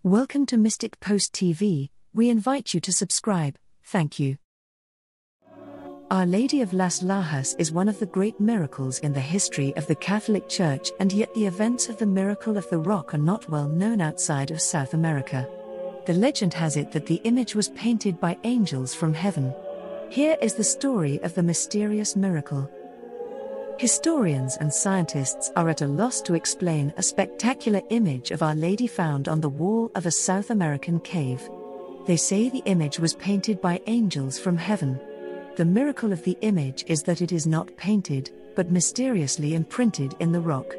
Welcome to Mystic Post TV. We invite you to subscribe. Thank you. Our Lady of Las Lajas is one of the great miracles in the history of the Catholic Church, and yet the events of the miracle of the rock are not well known outside of South America. The legend has it that the image was painted by angels from heaven. Here is the story of the mysterious miracle. Historians and scientists are at a loss to explain a spectacular image of Our Lady found on the wall of a South American cave. They say the image was painted by angels from heaven. The miracle of the image is that it is not painted, but mysteriously imprinted in the rock.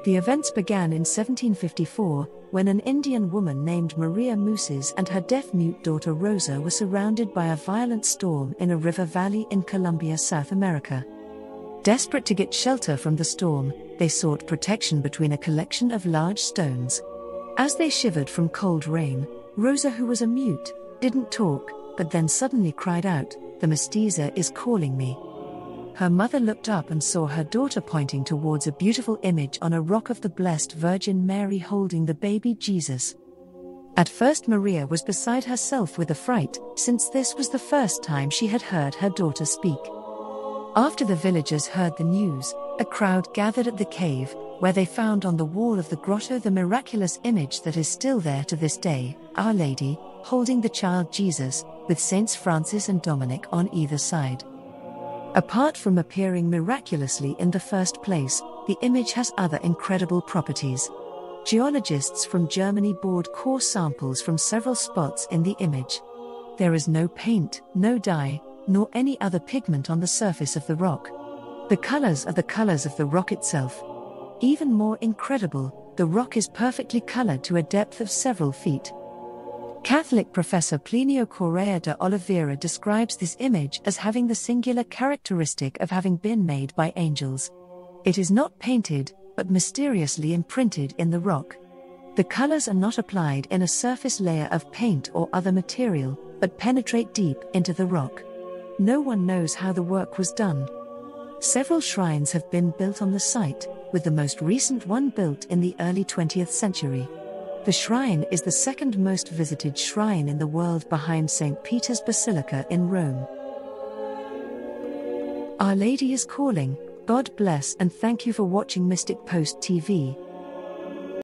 The events began in 1754, when an Indian woman named Maria Mueces and her deaf-mute daughter Rosa were surrounded by a violent storm in a river valley in Colombia, South America. Desperate to get shelter from the storm, they sought protection between a collection of large stones. As they shivered from cold rain, Rosa, who was a mute, didn't talk, but then suddenly cried out, "The Mestiza is calling me." Her mother looked up and saw her daughter pointing towards a beautiful image on a rock of the Blessed Virgin Mary holding the baby Jesus. At first Maria was beside herself with affright, since this was the first time she had heard her daughter speak. After the villagers heard the news, a crowd gathered at the cave, where they found on the wall of the grotto the miraculous image that is still there to this day, Our Lady, holding the child Jesus, with Saints Francis and Dominic on either side. Apart from appearing miraculously in the first place, the image has other incredible properties. Geologists from Germany bored core samples from several spots in the image. There is no paint, no dye, nor any other pigment on the surface of the rock. The colors are the colors of the rock itself. Even more incredible, the rock is perfectly colored to a depth of several feet. Catholic professor Plinio Correa de Oliveira describes this image as having the singular characteristic of having been made by angels. It is not painted, but mysteriously imprinted in the rock. The colors are not applied in a surface layer of paint or other material, but penetrate deep into the rock. No one knows how the work was done. Several shrines have been built on the site, with the most recent one built in the early 20th century. The shrine is the second most visited shrine in the world behind St. Peter's Basilica in Rome. Our Lady is calling. God bless and thank you for watching Mystic Post TV.